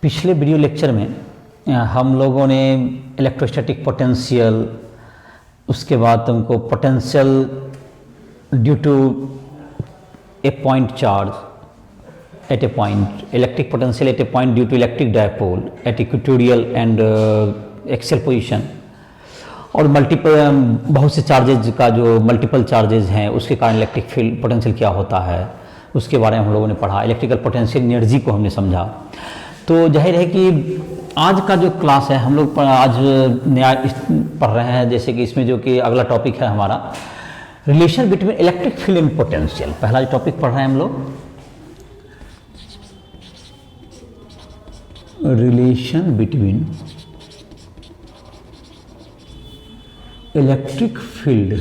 पिछले video lecture में हम लोगों ने इलेक्ट्रोस्टैटिक पोटेंशियल, उसके बाद तुमको potential due to a point charge at a point, electric potential at a point due to electric dipole at equatorial and axial position, और मल्टीपल बहुत से चार्जेज का जो मल्टीपल चार्जेज हैं उसके कारण इलेक्ट्रिक फील्ड पोटेंशियल क्या होता है उसके बारे में हम लोगों ने पढ़ा। इलेक्ट्रिकल पोटेंशियल एनर्जी को हमने समझा। तो जाहिर है कि आज का जो क्लास है हम लोग आज नया पढ़ रहे हैं, जैसे कि इसमें जो कि अगला टॉपिक है हमारा relation between electric field and potential. पहला जो टॉपिक पढ़ रहे हैं हम लोग relation between electric field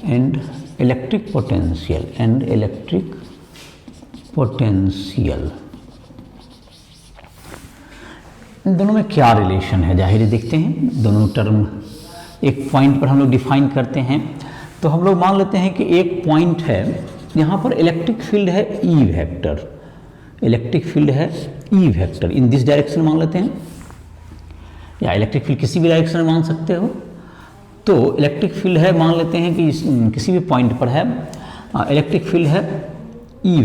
and electric potential in दोनों में क्या रिलेशन है, जाहिर देखते हैं। दोनों टर्म एक पॉइंट पर हम लोग डिफाइन करते हैं। तो हम लोग मान लेते हैं कि एक पॉइंट है, यहाँ पर इलेक्ट्रिक फील्ड है ई वेक्टर, इलेक्ट्रिक फील्ड है E vector in this direction मान लेते हैं, या इलेक्ट्रिक फील्ड किसी भी डायरेक्शन में मान सकते हो। तो इलेक्ट्रिक फील्ड है, मान लेते हैं कि किसी भी पॉइंट पर है, इलेक्ट्रिक फील्ड है ई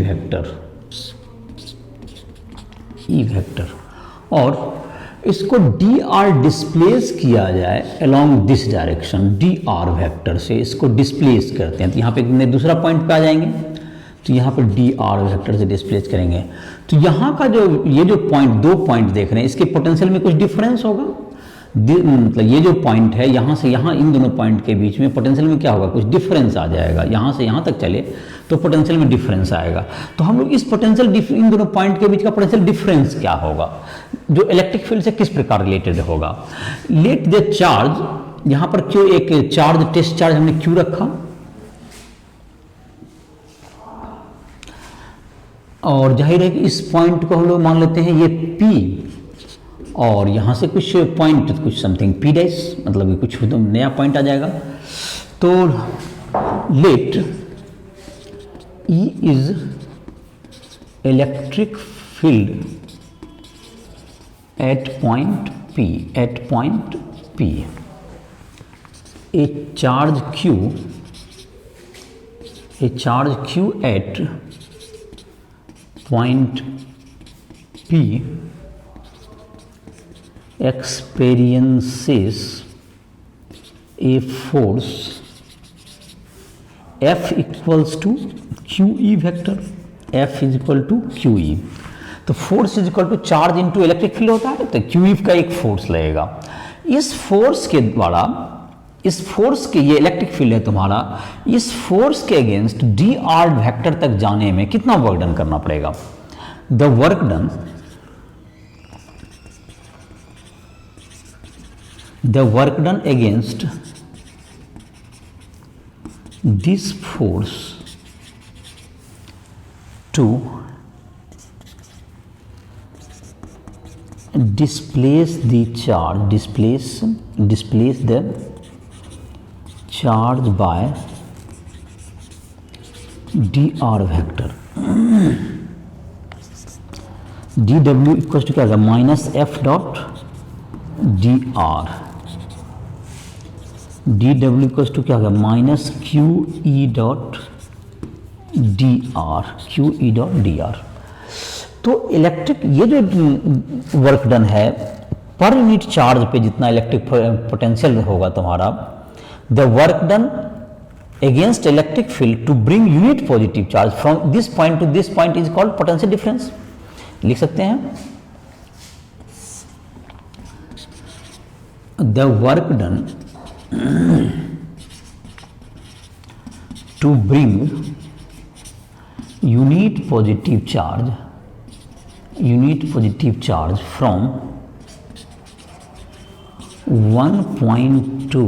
वेक्टर, और इसको डी आर डिस्प्लेस किया जाए along this direction, D R vector से इसको डिस्प्लेस करते हैं। तो यहाँ पे दूसरा पॉइंट पे आ जाएंगे, तो यहाँ पर डी आर वेक्टर से डिस्प्लेस करेंगे। तो यहाँ का जो ये जो पॉइंट, दो पॉइंट देख रहे हैं, इसके पोटेंशियल में कुछ डिफरेंस होगा। मतलब ये जो पॉइंट है यहाँ से यहाँ, इन दोनों पॉइंट के बीच में पोटेंशियल में क्या होगा, कुछ डिफरेंस आ जाएगा। यहाँ से यहाँ तक चले तो पोटेंशियल में डिफरेंस आएगा। तो हम लोग इस पोटेंशियल इन दोनों पॉइंट के बीच का पोटेंशियल डिफरेंस क्या होगा, जो इलेक्ट्रिक फील्ड से किस प्रकार रिलेटेड होगा। लेट द चार्ज, यहाँ पर क्यों एक चार्ज, टेस्ट चार्ज हमने क्यों रखा, और जाहिर है कि इस पॉइंट को हम लोग मान लेते हैं ये P, और यहाँ से कुछ पॉइंट, कुछ समथिंग P डैश, मतलब कुछ तो नया पॉइंट आ जाएगा। तो let E is electric field at point P, a charge Q at point P experiences a force F equals to QE vector, F is equal to QE। तो force is equal to charge into electric field होता है, तो QE का एक force लगेगा। इस force के द्वारा, इस फोर्स के, ये इलेक्ट्रिक फील्ड है तुम्हारा, इस फोर्स के अगेंस्ट डी आर वेक्टर तक जाने में कितना वर्क डन करना पड़ेगा। The work done against this force to displace the charge by dr vector, dw equal to क्या होगा, minus F dot dr, dw equal to क्या होगा, माइनस QE डॉट dr। तो इलेक्ट्रिक, ये जो वर्क डन है पर यूनिट चार्ज पे जितना इलेक्ट्रिक पोटेंशियल होगा तुम्हारा, the work done against electric field to bring unit positive charge from this point to this point is called potential difference. लिख सकते हैं the work done to bring unit positive charge from one point to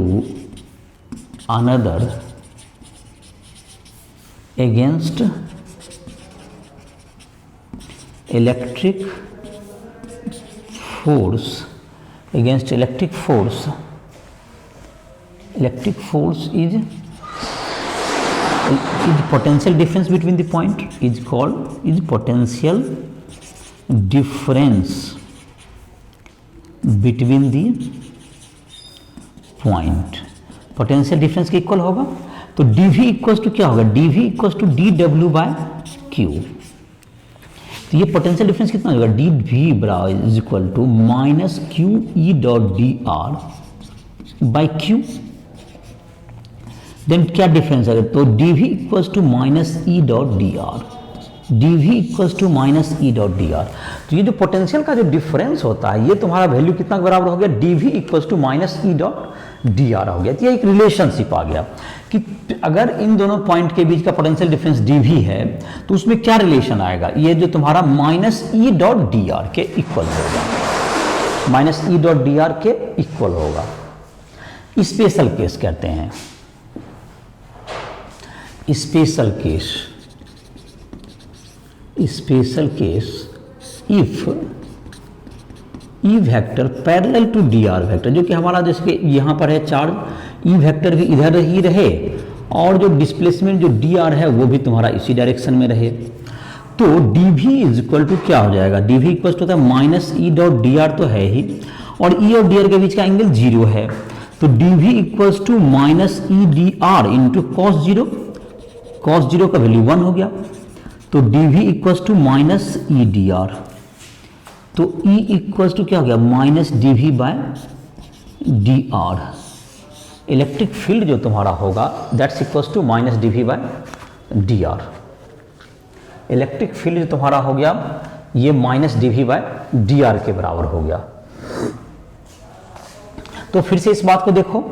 another against electric force against electric force is is potential difference between the point is called is potential difference between the point. Potential difference के equal होगा तो dv equal to क्या होगा, dv equal to dw by q। तो ये potential डिफरेंस कितना होगा, dv बराबर is equal to minus Q E dot D R by Q. Then क्या डिफरेंस है, तो dv equal to minus E dot D R, dv equal to minus E dot D R. तो ये जो पोटेंशियल का जो difference होता है ये तुम्हारा वैल्यू कितना के बराबर हो गया, dv equal to minus E dot D R हो गया। तो ये एक रिलेशनशिप आ गया कि अगर इन दोनों पॉइंट के बीच का पोटेंशियल डिफरेंस dv है तो उसमें क्या रिलेशन आएगा, ये जो तुम्हारा minus E dot D R के इक्वल होगा, minus E dot D R के इक्वल होगा। स्पेशल केस कहते हैं, special case, special case if E vector parallel to D R vector, जो कि हमारा जैसे कि यहाँ पर है चार्ज, ई वेक्टर भी इधर ही रहे और जो डिस्प्लेसमेंट जो डी आर है वो भी तुम्हारा इसी डायरेक्शन में रहे, तो D V is equal to क्या हो जाएगा, डी वी इक्वल टू होता है minus E dot D R तो है ही और ई और डी आर के बीच का एंगल जीरो है, तो D V equal to minus E D R into cos zero, cos zero का वैल्यू 1 हो गया, तो D V equal to minus E D R, तो E इक्वल्स टू क्या हो गया, minus D V by D R. Electric field जो तुम्हारा होगा that's equals to minus D V by D R. Electric field जो तुम्हारा हो गया ये minus D V by D R के बराबर हो गया। तो फिर से इस बात को देखो,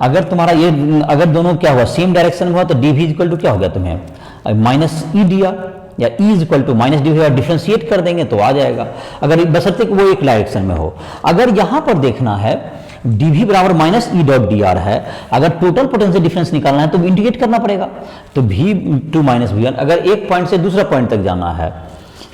अगर तुम्हारा ये अगर दोनों क्या हुआ सेम डायरेक्शन में हुआ तो डी वी इक्वल टू क्या हो गया तुम्हें माइनस ई डी आर या E equal to minus D V, differentiate कर देंगे तो आ जाएगा, अगर बशर्ते कि वो एक डायरेक्शन में हो। अगर यहां पर देखना है डी वी बराबर minus E dot D are है, अगर टोटल पोटेंशियल डिफरेंस निकालना है तो इंटीग्रेट करना पड़ेगा, तो V two minus V one, अगर एक पॉइंट से दूसरा पॉइंट तक जाना है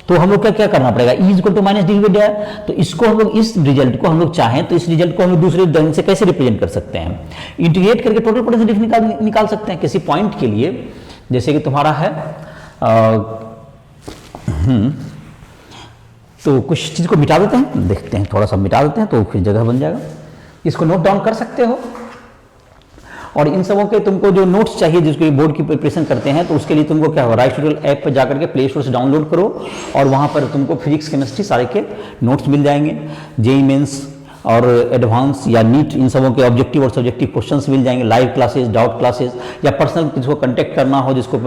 तो हम लोग क्या क्या करना पड़ेगा, E equal to minus D V D R. तो इसको हम लोग इस रिजल्ट को हम लोग चाहें तो इस रिजल्ट को हम लोग दूसरे ढंग से कैसे रिप्रेजेंट कर सकते हैं, इंटीग्रेट करके टोटल पोटेंशियल डिफरेंस निकाल सकते हैं किसी पॉइंट के लिए। जैसे कि तुम्हारा है तो कुछ चीज को मिटा देते हैं, देखते हैं थोड़ा सा मिटा देते हैं तो फिर जगह बन जाएगा। इसको नोट डाउन कर सकते हो और इन सबों के तुमको जो नोट्स चाहिए जिसको बोर्ड की प्रिपरेशन करते हैं तो उसके लिए तुमको क्या होगा, राइट ट्यूटोरियल ऐप पर जाकर के प्ले स्टोर से डाउनलोड करो और वहां पर तुमको फिजिक्स केमिस्ट्री सारे के नोट्स मिल जाएंगे, जेईई मेंस और एडवांस या नीट इन सबों के ऑब्जेक्टिव और सब्जेक्टिव क्वेश्चंस मिल जाएंगे, लाइव क्लासेस, डाउट क्लासेस, या पर्सनल किसी को कांटेक्ट करना हो जिसको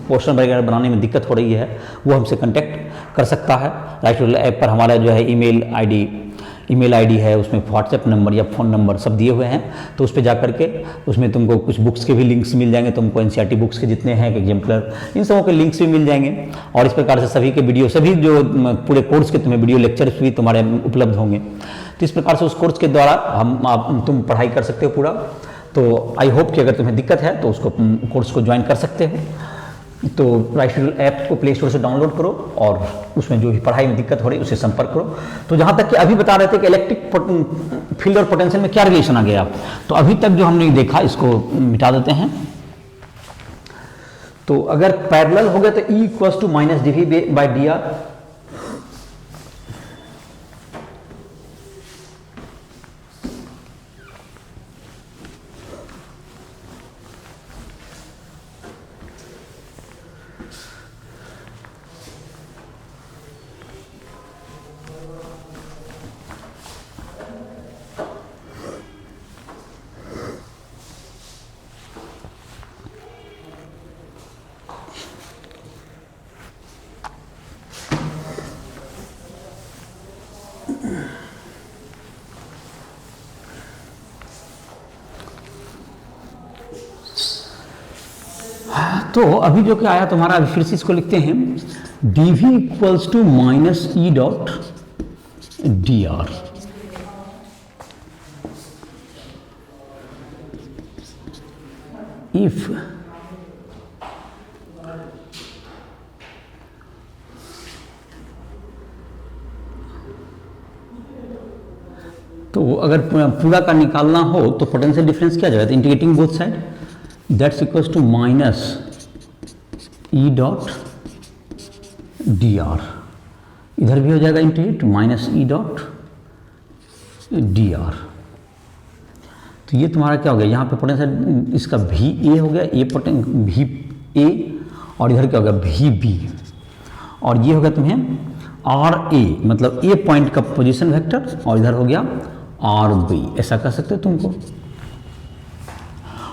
पोस्टर वगैरह बनाने में दिक्कत हो रही है वो हमसे कांटेक्ट कर सकता है। राइट ऐप पर हमारा जो है ईमेल आईडी है, उसमें व्हाट्सएप नंबर या फ़ोन नंबर सब दिए हुए हैं, तो उस पर जा करके उसमें तुमको कुछ बुक्स के भी लिंक्स मिल जाएंगे, तुमको एनसीईआरटी बुक्स के जितने हैं एग्जाम्पलर इन सबों के लिंक्स भी मिल जाएंगे और इस प्रकार से सभी के वीडियो, सभी जो पूरे कोर्स के तुम्हें वीडियो लेक्चर्स भी तुम्हारे उपलब्ध होंगे। तो इस प्रकार से उस कोर्स के द्वारा तुम पढ़ाई कर सकते हो पूरा। तो आई होप कि अगर तुम्हें दिक्कत है तो उसको कोर्स को ज्वाइन कर सकते हो। तो राइट ऐप को प्ले स्टोर से डाउनलोड करो और उसमें जो भी पढ़ाई में दिक्कत हो रही है उससे संपर्क करो। तो जहाँ तक कि अभी बता रहे थे कि इलेक्ट्रिक फील्ड और पोटेंशियल में क्या रिलेशन आ गया, तो अभी तक जो हमने देखा इसको मिटा देते हैं। तो अगर पैरेलल हो गया तो E equals to minus D V by D R, तो अभी जो कि आया तुम्हारा, अभी फिर से इसको लिखते हैं, D V equals to minus E dot D R. If तो अगर पूरा का निकालना हो तो पोटेंशियल डिफरेंस क्या जाएगा, integrating both side that's equals to minus E dot D R, इधर भी हो जाएगा integrate minus E dot D R. तो ये तुम्हारा क्या हो गया, यहाँ पे पोटेंशियल इसका भी ए हो गया, ए भी ए, और इधर क्या हो गया भी बी, और ये हो गया तुम्हें आर ए, मतलब ए पॉइंट का पोजीशन वेक्टर, और इधर हो गया आर बी, ऐसा कह सकते हो तुमको।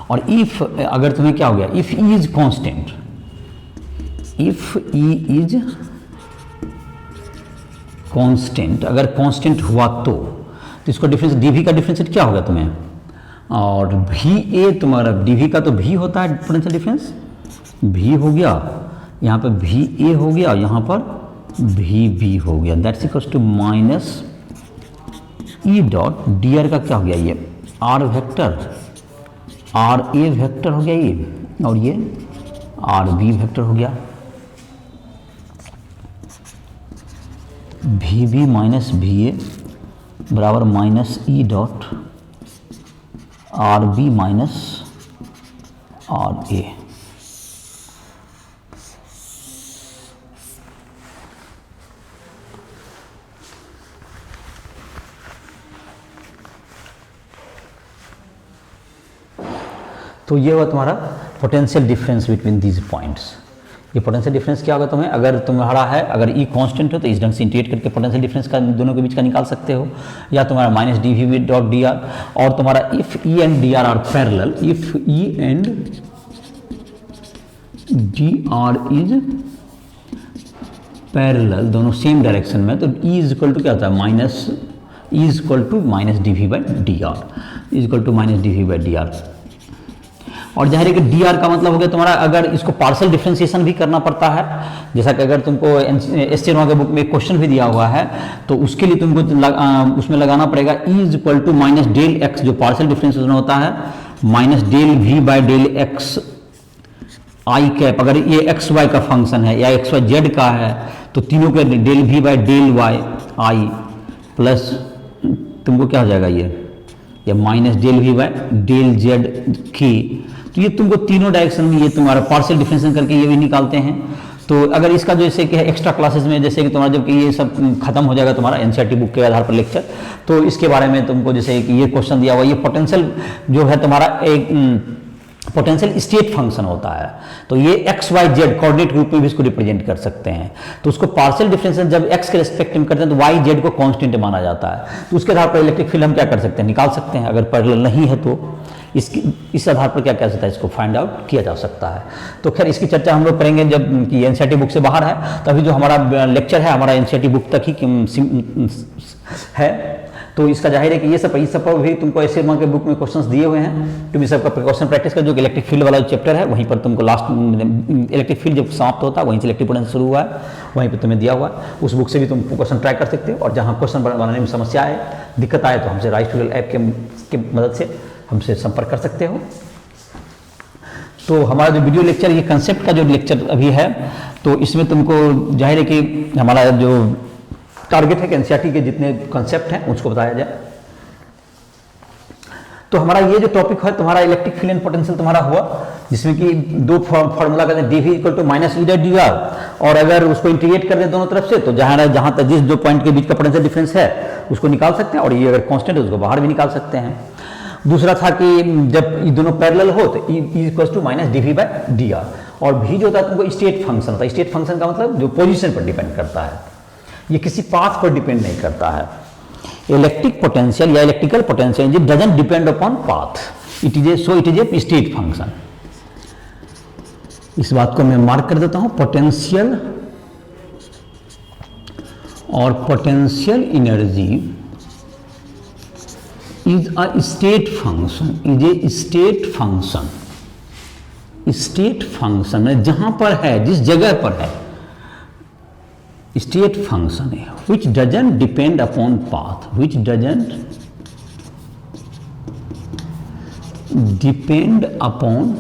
और इफ अगर तुम्हें क्या हो गया, if E is constant, if E is constant, अगर कांस्टेंट हुआ तो इसको डिफरेंस डीवी का डिफरेंशिएट क्या होगा तुम्हें, और भी ए तुम्हारा डीवी का तो भी होता है पोटेंशियल डिफरेंस, भी हो गया यहाँ पे भी ए हो गया, यहाँ पर भी बी हो गया, that's equals to minus E dot D R का क्या हो गया, ये R vector, R a vector हो गया ये, और ये आर बी वेक्टर हो गया, भी बी माइनस भी ए बराबर minus E dot R B minus R A. तो ये हुआ तुम्हारा potential difference between these points. ये पोटेंशियल डिफरेंस क्या होगा तुम्हें, अगर तुम्हारा है, अगर ई कांस्टेंट हो तो इस ढंग से इंटीग्रेट करके पोटेंशियल डिफरेंस का दोनों के बीच का निकाल सकते हो, या तुम्हारा minus D V dot D R, और तुम्हारा if E and D R are parallel, if E and D R is parallel, दोनों सेम डायरेक्शन में, तो ई इज इक्वल टू क्या होता है, minus E is equal to minus D V by D R, is equal to minus D V by D R. और जाहिर है कि डी आर का मतलब हो गया तुम्हारा, अगर इसको पार्शियल डिफरेंशिएशन भी करना पड़ता है, जैसा कि अगर तुमको एस टी के बुक में एक क्वेश्चन भी दिया हुआ है, तो उसके लिए तुमको उसमें लगाना पड़ेगा E is equal to minus del X, जो पार्शियल डिफरेंशिएशन होता है, minus del V by del X I cap, अगर ये एक्स वाई का फंक्शन है या एक्स वाई जेड का है, तो तीनों के del V by del Y I plus तुमको क्या हो जाएगा, ये minus del V by del Z की। तो ये तुमको तीनों डायरेक्शन में ये तुम्हारा पार्शियल डिफरेंशिएशन करके ये भी निकालते हैं। तो अगर इसका जैसे कि एक्स्ट्रा क्लासेस में, जैसे कि तुम्हारा जब कि ये सब खत्म हो जाएगा तुम्हारा एनसीईआरटी बुक के आधार पर लेक्चर, तो इसके बारे में तुमको जैसे कि ये क्वेश्चन दिया हुआ, ये पोटेंशियल जो है तुम्हारा एक पोटेंशियल स्टेट फंक्शन होता है, तो ये X Y Z coordinate group में भी इसको रिप्रेजेंट कर सकते हैं। तो उसको पार्शियल डिफरेंशिएशन जब एक्स के रेस्पेक्ट में करते हैं तो वाई जेड को कांस्टेंट माना जाता है, तो उसके आधार पर इलेक्ट्रिक फील्ड हम क्या कर सकते हैं, निकाल सकते हैं। अगर पैरेलल नहीं है तो इस आधार पर क्या सकता है, इसको फाइंड आउट किया जा सकता है। तो खैर इसकी चर्चा हम लोग करेंगे जब कि एनसीईआरटी बुक से बाहर है, तभी जो हमारा लेक्चर है हमारा एनसीईआरटी बुक तक ही है। तो इसका जाहिर है कि ये सब भी तुमको ऐसे के बुक में क्वेश्चंस दिए हुए हैं, तुम इस सबका प्रिकॉशन प्रैक्टिस कर, जो इलेक्ट्रिक फील्ड वाला चैप्टर है वहीं पर तुमको लास्ट इलेक्ट्रिक फील्ड जब समाप्त होता है वहीं से इलेक्ट्रिक पोटेंशियल शुरू हुआ है, वहीं पर तुम्हें दिया हुआ है। उस बुक से भी तुम क्वेश्चन ट्राई कर सकते हो, और जहाँ क्वेश्चन बनाने में समस्या आए, दिक्कत आए, तो हमसे राइस ट्यूटोरियल ऐप के मदद से हमसे संपर्क कर सकते हो। तो हमारा जो वीडियो लेक्चर, ये कंसेप्ट का जो लेक्चर अभी है, तो इसमें तुमको जाहिर है कि हमारा जो टारगेट है कि एनसीईआरटी के जितने कंसेप्ट हैं उसको बताया जाए। तो हमारा ये जो टॉपिक है तुम्हारा इलेक्ट्रिक फील्ड एंड पोटेंशियल तुम्हारा हुआ, जिसमें कि दो फॉर्मूला कहते हैं, D V equal to minus E D R, और अगर उसको इंटीग्रेट कर दे दोनों तरफ से, तो जहां तक जिस दो पॉइंट के बीच का पोटेंशियल डिफरेंस है उसको निकाल सकते हैं, और ये अगर कांस्टेंट है उसको बाहर भी निकाल सकते हैं। दूसरा था कि जब ये दोनों पैरेलल हो तो E equal to minus D V by D R, और भी जो होता है तुमको स्टेट फंक्शन होता है। स्टेट फंक्शन का मतलब जो पोजीशन पर डिपेंड करता है, ये किसी पाथ पर डिपेंड नहीं करता है। इलेक्ट्रिक पोटेंशियल या electrical potential it doesn't depend upon path, it is a state function. इस बात को मैं मार्क कर देता हूं, पोटेंशियल और potential energy is a state function, is a state function. State function है जहां पर है, जिस जगह पर है, स्टेट फंक्शन है, which doesn't depend upon path, which doesn't depend upon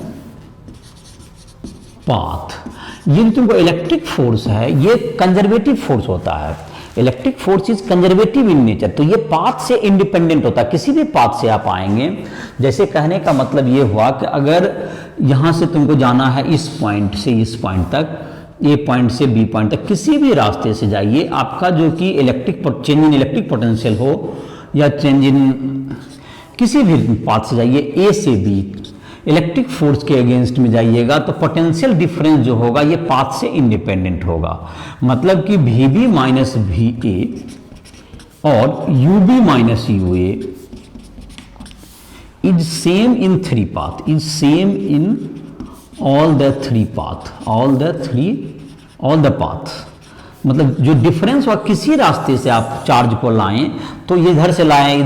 path। ये तुमको इलेक्ट्रिक फोर्स है, ये कंजर्वेटिव फोर्स होता है। Electric force is conservative in nature, तो ये पाथ से इंडिपेंडेंट होता है, किसी भी पाथ से आप आएंगे। जैसे कहने का मतलब ये हुआ कि अगर यहाँ से तुमको जाना है इस पॉइंट से इस पॉइंट तक, ए पॉइंट से बी पॉइंट तक, किसी भी रास्ते से जाइए, आपका जो कि चेंज इन इलेक्ट्रिक पोटेंशियल हो या चेंज इन किसी भी पाथ से जाइए, ए से बी इलेक्ट्रिक फोर्स के अगेंस्ट में जाइएगा तो पोटेंशियल डिफरेंस जो होगा ये पाथ से इंडिपेंडेंट होगा। मतलब कि V B minus V A और U B minus U A is same in three path, is same in all the path. मतलब जो डिफरेंस हुआ किसी रास्ते से आप चार्ज को लाएं, तो ये इधर से लाएं,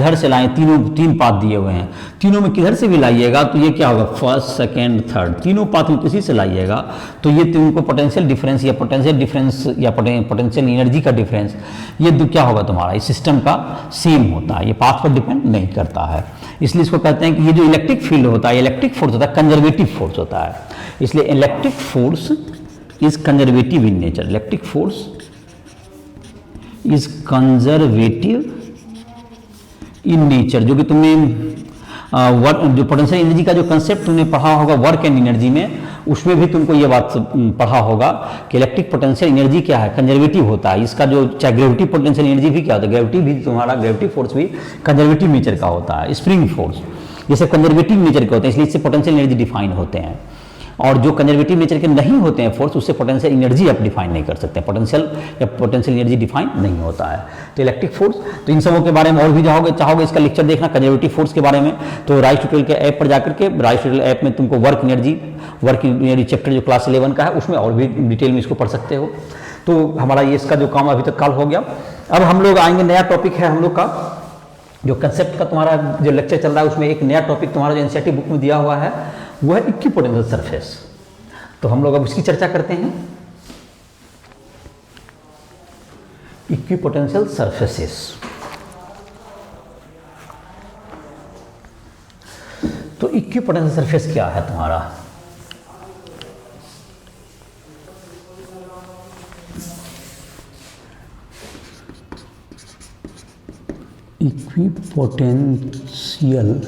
तीन पाथ दिए हुए हैं, तीनों में किधर से भी लाइएगा तो ये क्या होगा, फर्स्ट सेकेंड थर्ड, तीनों पाथ में किसी से लाइएगा तो ये तुमको पोटेंशियल डिफरेंस या पोटेंशियल एनर्जी का डिफरेंस ये क्या होगा तुम्हारा, इस सिस्टम का सेम होता है, ये पाथ पर डिपेंड नहीं करता है। इसलिए इसको कहते हैं कि ये जो इलेक्ट्रिक फील्ड होता है, इलेक्ट्रिक फोर्स होता है, कंजर्वेटिव फोर्स होता है। इसलिए electric force is conservative in nature, electric force is conservative in nature. जो कि तुमने जो पोटेंशियल एनर्जी का जो कंसेप्ट तुमने पढ़ा होगा वर्क एंड एनर्जी में, उसमें भी तुमको ये बात पढ़ा होगा कि इलेक्ट्रिक पोटेंशियल एनर्जी क्या है, कंजर्वेटिव होता है। इसका जो चाहे ग्रेविटी पोटेंशियल एनर्जी भी क्या होता है, ग्रेविटी भी तुम्हारा ग्रेविटी फोर्स भी कंजर्वेटिव नेचर का होता है, स्प्रिंग फोर्स ये सब कंजर्वेटिव नेचर के होते हैं, इसलिए इससे पोटेंशियल एनर्जी डिफाइन होते हैं। और जो कंजर्वेटिव नेचर के नहीं होते हैं फोर्स, उससे पोटेंशियल एनर्जी आप डिफाइन नहीं कर सकते, पोटेंशियल एनर्जी डिफाइन नहीं होता है। तो इलेक्ट्रिक फोर्स, तो इन सबों के बारे में और भी चाहोगे इसका लेक्चर देखना कंजर्वेटिव फोर्स के बारे में, तो राइस ट्यूटोरियल के ऐप पर जाकर के, राइस ट्यूटोरियल ऐप में तुमको वर्क एनर्जी चैप्टर जो क्लास 11 का है उसमें और भी डिटेल में इसको पढ़ सकते हो। तो हमारा ये इसका जो काम अभी तक काल हो गया। अब हम लोग आएंगे, नया टॉपिक है हम लोग का, जो कंसेप्ट का तुम्हारा जो लेक्चर चल रहा है उसमें एक नया टॉपिक तुम्हारा जो एनसीईआरटी बुक में दिया हुआ है वो है इक्विपोटेंशियल सरफेस। तो हम लोग अब उसकी चर्चा करते हैं। इक्विपोटेंशियल सरफेसेस, तो इक्विपोटेंशियल सरफेस क्या है तुम्हारा, equipotential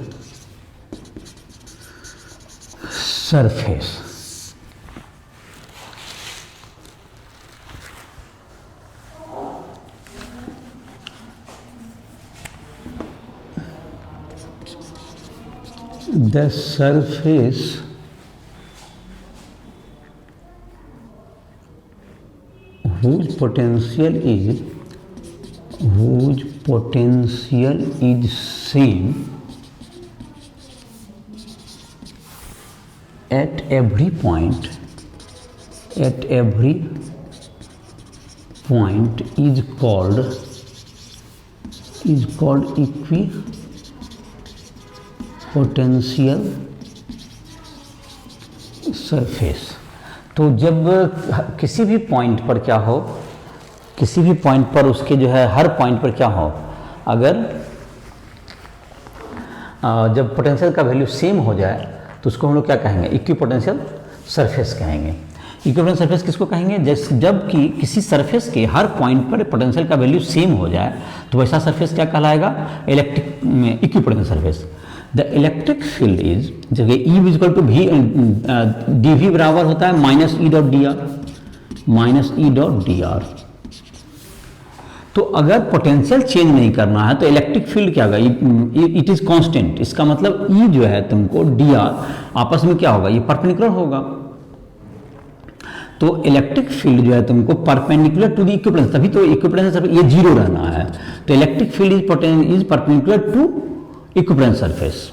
surface the surface whose potential is same at every point is called equipotential surface. तो जब किसी भी पॉइंट पर क्या हो, किसी भी पॉइंट पर उसके जो है हर पॉइंट पर क्या हो, अगर जब पोटेंशियल का वैल्यू सेम हो जाए तो उसको हम लोग क्या कहेंगे, इक्विपोटेंशियल सरफेस कहेंगे। इक्विपोटेंशियल सरफेस किसको कहेंगे, जब कि किसी सरफेस के हर पॉइंट पर पोटेंशियल का वैल्यू सेम हो जाए तो वैसा सरफेस क्या कहलाएगा, equipotential surface. The electric field is, जगह E equal to V, D V बराबर होता है minus E dot D R. तो अगर पोटेंशियल चेंज नहीं करना है तो इलेक्ट्रिक फील्ड क्या होगा, इट इज कांस्टेंट। इसका मतलब ई जो है तुमको डी आर आपस में क्या होगा, ये परपेंडिकुलर होगा। तो इलेक्ट्रिक फील्ड जो है तुमको परपेंडिकुलर टू द इक्विपोटेंशियल, तभी तो इक्विपोटेंशियल सरफेस ये जीरो रहना है। तो electric field is perpendicular to equipotential surface.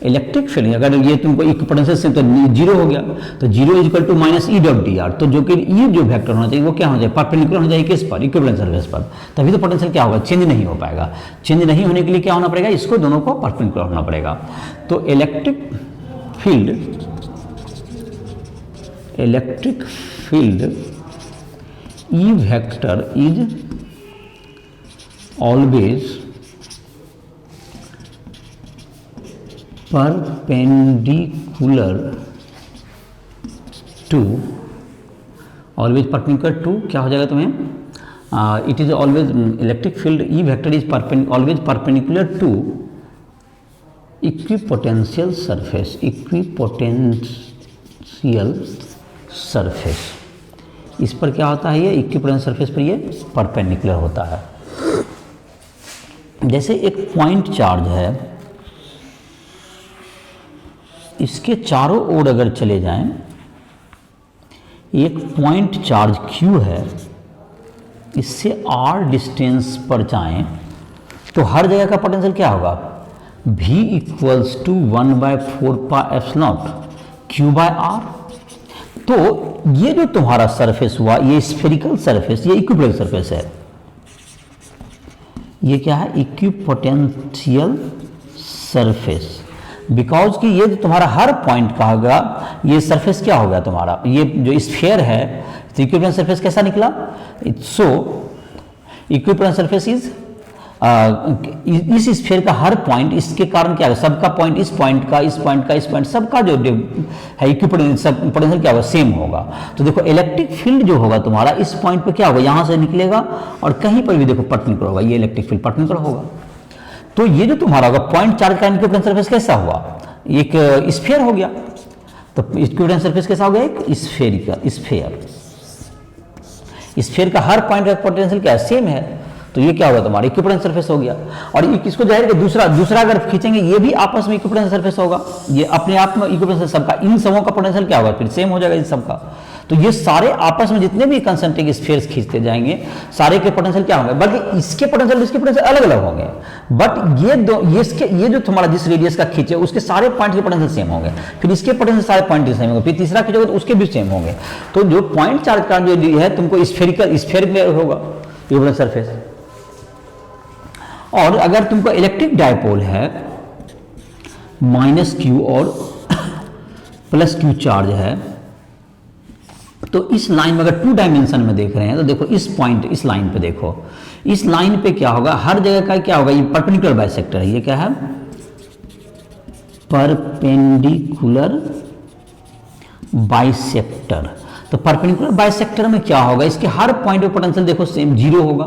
Electric field अगर ये तुमको इक्विपोटेंशियल से तो जीरो हो गया, तो zero is equal to minus E dot D R. तो जो कि ई जो वेक्टर होना चाहिए वो क्या हो जाए, परपेंडिकुलर हो जाए किस पर, इक्विपोटेंशियल सरफेस पर। तभी तो पोटेंशियल क्या होगा, चेंज नहीं हो पाएगा। चेंज नहीं होने के लिए क्या होना पड़ेगा, इसको दोनों को परपेंडिकुलर होना पड़ेगा। तो electric field E vector is always perpendicular to, always perpendicular to क्या हो जाएगा तुम्हें, it is always electric field E vector is always perpendicular to equipotential surface, equipotential surface, इस पर क्या होता है, ये इक्विपोटेंशियल सरफेस पर ये परपेंडिकुलर होता है। जैसे एक पॉइंट चार्ज है, इसके चारों ओर अगर चले जाएं, एक पॉइंट चार्ज Q है, इससे R डिस्टेंस पर जाएं तो हर जगह का पोटेंशियल क्या होगा, V इक्वल्स टू 1/4πε0 Q/R। तो ये जो तुम्हारा सरफेस हुआ, ये स्फेरिकल सरफेस, ये इक्विपोटेंशियल सरफेस है। ये क्या है, इक्विपोटेंशियल सरफेस, बिकॉज कि ये जो तुम्हारा हर पॉइंट का होगा, ये सरफेस क्या होगा तुम्हारा, ये जो स्फीयर है, तो इक्विपोटेंशियल सरफेस कैसा निकला। सो इक्विपोटेंशियल सरफेस इज इस स्फीयर का हर पॉइंट, इसके कारण क्या है, सबका पॉइंट, इस पॉइंट का, इस पॉइंट का, इस पॉइंट, सबका जो है इक्विपोटेंशियल क्या होगा, सेम होगा। तो देखो इलेक्ट्रिक फील्ड जो होगा तुम्हारा इस पॉइंट पे क्या होगा, यहां से निकलेगा और कहीं पर भी देखो परपेंडिकुलर होगा, ये इलेक्ट्रिक फील्ड परपेंडिकुलर होगा। तो ये जो तुम्हारा होगा पॉइंट चार्ज का इक्विपोटेंशियल सरफेस कैसा हुआ, एक स्फीयर हो गया। तो इक्विपोटेंशियल सरफेस कैसा हो गया, एक स्फेरिकल स्फीयर का हर पॉइंट का पोटेंशियल क्या है, सेम है। तो ये क्या होगा तुम्हारा इक्विपोटेंशियल सरफेस हो गया। और इसको जाहिर है दूसरा अगर खींचेंगे, ये भी आपस में इक्विपोटेंशियल सरफेस होगा, ये अपने आप में इक्विपोटेंशियल, सबका इन सबों का पोटेंशियल क्या होगा, फिर सेम हो जाएगा इन सबका। तो ये सारे आपस में जितने भी कंसंट्रिक स्फीयर्स खींचते जाएंगे, सारे के पोटेंशियल क्या होंगे, बल्कि इसके पोटेंशियल इसके पोटेंशियल अलग अलग होंगे, बट ये जो तुम्हारा जिस रेडियस का खींचे उसके सारे पॉइंट के पोटेंशियल सेम होंगे, फिर इसके पोटेंशियल सारे पॉइंट सेम होंगे, फिर तीसरा खींचोगे तो उसके भी सेम होंगे। तो जो पॉइंट चार्ज का जो है तुमको स्फीयर में होगा इक्विपोटेंशियल सरफेस। और अगर तुमको इलेक्ट्रिक डायपोल है, -Q और +Q चार्ज है, तो इस लाइन में अगर 2 डायमेंशन में देख रहे हैं तो देखो इस पॉइंट, इस लाइन पे देखो, इस लाइन पे क्या होगा, हर जगह का क्या होगा, ये परपेंडिकुलर बाइसेक्टर है। ये क्या है, परपेंडिकुलर बाइसेक्टर। तो परपेंडिकुलर बाइसेक्टर में क्या होगा, इसके हर पॉइंट पे पोटेंशियल देखो सेम 0 होगा,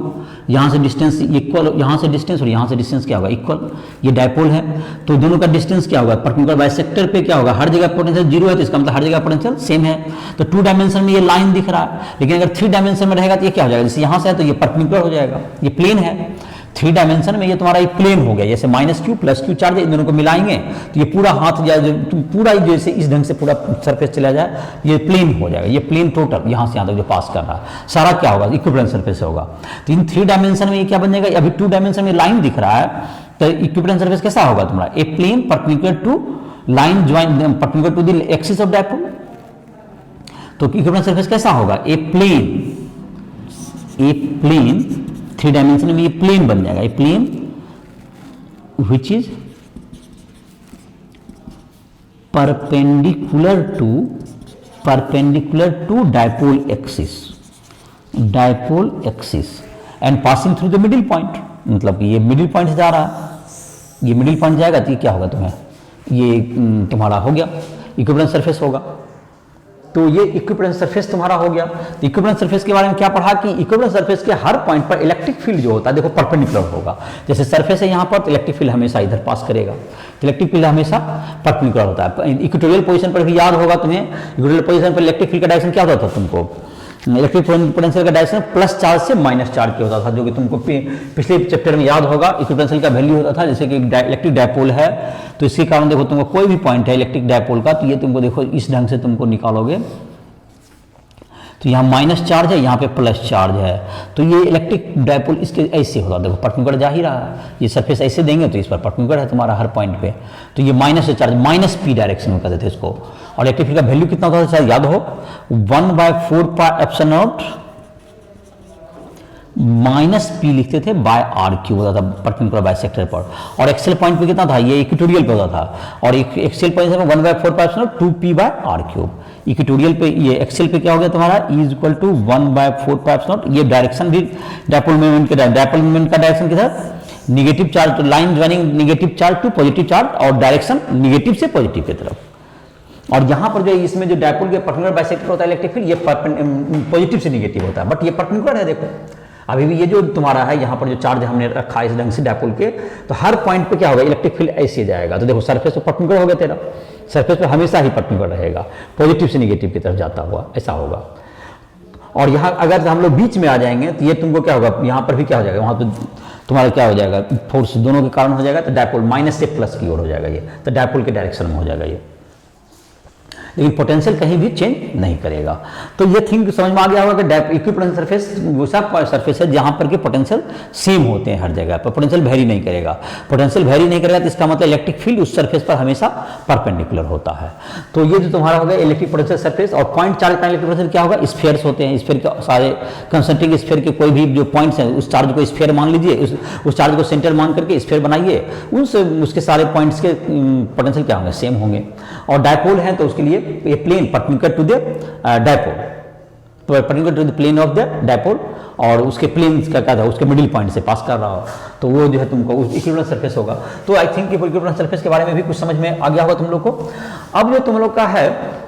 यहां से डिस्टेंस इक्वल, यहां से डिस्टेंस और यहां से डिस्टेंस क्या होगा, इक्वल। ये डायपोल है तो दोनों का डिस्टेंस क्या होगा, परपेंडिकुलर बाइसेक्टर पे क्या होगा, हर जगह पोटेंशियल 0 है, तो इसका मतलब हर जगह पोटेंशियल सेम है। तो 2 डायमेंशन में ये लाइन दिख रहा है, लेकिन अगर 3 डायमेंशन में रहेगा तो ये क्या हो जाएगा, जैसे यहां से है तो ये परपेंडिकुलर हो जाएगा, ये प्लेन है। 3 डायमेंशन में ये तुम्हारा एक प्लेन हो गया, जैसे -Q +Q चार्ज इन दोनों को मिलाएंगे तो ये पूरा हाथ जाए, पूरा जैसे इस ढंग से पूरा सरफेस चला जाए, ये प्लेन हो जाएगा। ये प्लेन टोटल यहाँ से यहाँ तक जो पास कर रहा है सारा क्या होगा, इक्विपोटेंशियल सरफेस होगा। तो इन 3 डायमेंशन में ये क्या बन जाएगा, अभी 2 डायमेंशन में लाइन दिख रहा है, तो इक्विपोटेंशियल सरफेस कैसा होगा तुम्हारा, a plane perpendicular to line join perpendicular to the axis of dipole. तो इक्विपोटेंशियल सरफेस कैसा होगा, ए प्लेन 3 डायमेंशन में ये प्लेन बन जाएगा, ये plane which is perpendicular to dipole axis and passing through the middle point. मतलब ये मिडिल पॉइंट से जा रहा है, ये मिडिल पॉइंट जाएगा तो ये क्या होगा तुम्हें, ये तुम्हारा हो गया इक्विपोटेंशियल सरफेस होगा। तो ये इक्विपोटेंशियल सरफेस तुम्हारा हो गया। तो इक्विपोटेंशियल सरफेस के बारे में क्या पढ़ा कि इक्विपोटेंशियल सरफेस के हर पॉइंट पर इलेक्ट्रिक फील्ड जो होता है देखो परपेंडिकुलर होगा। जैसे सरफेस है यहाँ पर तो इलेक्ट्रिक फील्ड हमेशा इधर पास करेगा, इलेक्ट्रिक फील्ड हमेशा परपेंडिकुलर होता है। इक्वेटोरियल पोजीशन पर भी याद होगा तुम्हें, इक्वेटोरियल पोजीशन पर इलेक्ट्रिक फील्ड का डायरेक्शन क्या होता था तुमको, इलेक्ट्रिक पोटेंशियल का डायरेक्शन प्लस चार्ज से माइनस चार्ज के होता था, जो कि तुमको पिछले चैप्टर में याद होगा। इक्विपोटेंशियल का वैल्यू होता था जैसे कि इलेक्ट्रिक डायपोल है तो इसके कारण देखो तुमको कोई भी पॉइंट है इलेक्ट्रिक डायपोल का तो ये तुमको देखो इस ढंग से तुमको निकालोगे तो यहाँ माइनस चार्ज है, यहाँ पे प्लस चार्ज है, तो ये इलेक्ट्रिक डायपोल इसके ऐसे होता है। देखो परपेंडिकुलर जा ही रहा है, ये सरफेस ऐसे देंगे तो इस पर परपेंडिकुलर है तुम्हारा हर पॉइंट पे, तो ये माइनस से चार्ज माइनस पी डायरेक्शन में करते थे इसको। और इलेक्ट्रिक फील्ड का वैल्यू कितना होता था शायद याद हो, 1/4πε0 माइनस पी लिखते थे बाय आर क्यूब होता था परपेंडिकुलर बाइसेक्टर पर। और एक्सेल पॉइंट पे कितना था, ये इक्वेटोरियल पे होता था, और एक्सेल पॉइंट में 1/4πε0 2p bye are cube. Equatorial पे ये एक्सेल पे क्या हो गया तुम्हारा इज इक्वल टू 1/4πε0। ये डायरेक्शन भी डायपोल मूवमेंट का डायरेक्शन के साथ निगेटिव चार्ज, तो line joining negative charge to positive charge और डायरेक्शन निगेटिव से पॉजिटिव की तरफ। और यहाँ पर जो इसमें जो डायपोल के परपेंडिकुलर बाइसेक्टर होता है इलेक्ट्रिक फील्ड, ये पॉजिटिव से निगेटिव होता है, बट ये परपेंडिकुलर है देखो, अभी भी ये जो तुम्हारा है यहाँ पर जो चार्ज हमने रखा है इस ढंग से डायपोल के, तो हर पॉइंट पे क्या होगा, इलेक्ट्रिक फील्ड ऐसे जाएगा। तो देखो सरफेस पे परपेंडिकुलर हो गया तेरा, सरफेस पे हमेशा ही परपेंडिकुलर रहेगा, पॉजिटिव से निगेटिव की तरफ जाता हुआ, ऐसा होगा। और यहाँ अगर हम लोग बीच में आ जाएंगे तो ये तुमको क्या होगा, यहाँ पर भी क्या हो जाएगा, वहाँ पे तुम्हारा क्या हो जाएगा, फोर्स दोनों के कारण हो जाएगा, तो डायपोल माइनस से प्लस की ओर हो जाएगा ये, तो डायपोल के डायरेक्शन में हो जाएगा ये, लेकिन पोटेंशियल कहीं भी चेंज नहीं करेगा। तो ये थिंग समझ में आ गया होगा कि इक्विपोटेंशियल सरफेस वो सब सरफेस है जहां पर के पोटेंशियल सेम होते हैं हर जगह पर, पोटेंशियल वेरी नहीं करेगा। पोटेंशियल वेरी नहीं करेगा तो इसका मतलब इलेक्ट्रिक फील्ड उस सरफेस पर हमेशा परपेंडिकुलर होता है। तो ये जो तुम्हारा होगा इलेक्ट्रिक पोटेंशियल सरफेस, और पॉइंट चार्ज का इलेक्ट्रिक पोटेंशियल क्या होगा, स्फीयर्स होते हैं, स्फीयर के सारे कंसंट्रिक स्फीयर के कोई भी जो पॉइंट्स हैं उस चार्ज को स्फीयर मान लीजिए, उस चार्ज को सेंटर मान करके स्फीयर बनाइए, उसके सारे पॉइंट्स के पोटेंशियल क्या होंगे, सेम होंगे। और डायपोल है तो उसके लिए ये plane perpendicular to the dipole, perpendicular to the plane of the dipole, और उसके प्लेन का क्या था, उसके मिडिल पॉइंट से पास कर रहा हो, तो वो जो है तुमको इक्विपोटेंशियल सरफेस होगा। तो आई थिंक इक्विपोटेंशियल सरफेस के बारे में भी कुछ समझ में आ गया होगा तुम लोग को। अब जो तुम लोग का है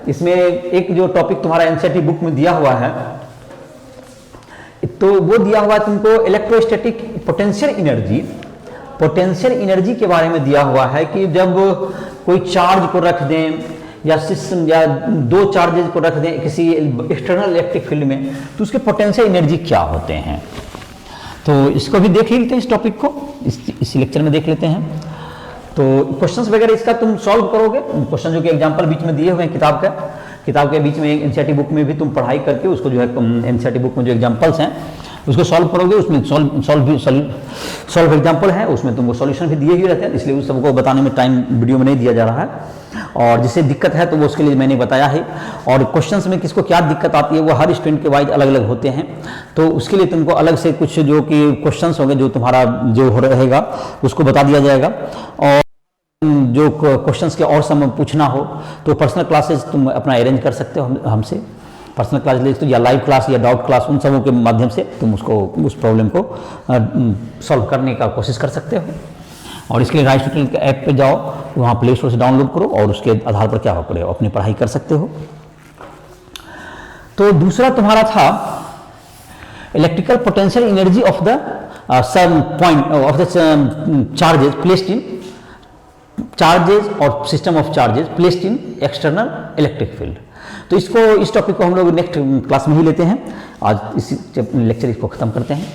इसमें एक जो टॉपिक तुम्हारा एनसीईआरटी बुक में दिया हुआ है, तो वो दिया हुआ है तुमको इलेक्ट्रोस्टैटिक पोटेंशियल एनर्जी के बारे में दिया हुआ है कि जब कोई चार्ज को रख दें या सिस्टम या दो चार्जेज को रख दें किसी एक्सटर्नल इलेक्ट्रिक फील्ड में, तो उसके पोटेंशियल एनर्जी क्या होते हैं। तो इसको भी देख लेते हैं, इस टॉपिक को इस लेक्चर में देख लेते हैं। तो क्वेश्चंस वगैरह इसका तुम सॉल्व करोगे, क्वेश्चन जो कि एग्जांपल बीच में दिए हुए हैं किताब के बीच में एनसीईआरटी बुक में भी तुम पढ़ाई करके उसको जो है एनसीईआरटी बुक में जो एग्जांपल्स हैं उसको सॉल्व करोगे, उसमें सॉल्व एग्जाम्पल है, उसमें तुमको सॉल्यूशन भी दिए ही रहते हैं, इसलिए उस सबको बताने में टाइम वीडियो में नहीं दिया जा रहा है। और जिससे दिक्कत है तो वो उसके लिए मैंने बताया है। और क्वेश्चंस में किसको क्या दिक्कत आती है वो हर स्टूडेंट के वाइज अलग अलग होते हैं, तो उसके लिए तुमको अलग से कुछ जो कि क्वेश्चंस होंगे जो तुम्हारा जो रहेगा उसको बता दिया जाएगा। और जो क्वेश्चंस के और समय पूछना हो तो पर्सनल क्लासेस तुम अपना अरेंज कर सकते हो हमसे, पर्सनल क्लास ले तो या लाइव क्लास या डाउट क्लास, उन सबों के माध्यम से तुम उस प्रॉब्लम को सॉल्व करने का कोशिश कर सकते हो। और इसके लिए राइस ट्यूटोरियल के ऐप पे जाओ, वहाँ प्ले स्टोर से डाउनलोड करो और उसके आधार पर क्या हो करो अपनी पढ़ाई कर सकते हो। तो दूसरा तुम्हारा था electrical potential energy of the sum point of the charges placed in charges और system of charges placed in external electric field. तो इस टॉपिक को हम लोग नेक्स्ट क्लास में ही लेते हैं। आज इसी लेक्चर इसको खत्म करते हैं।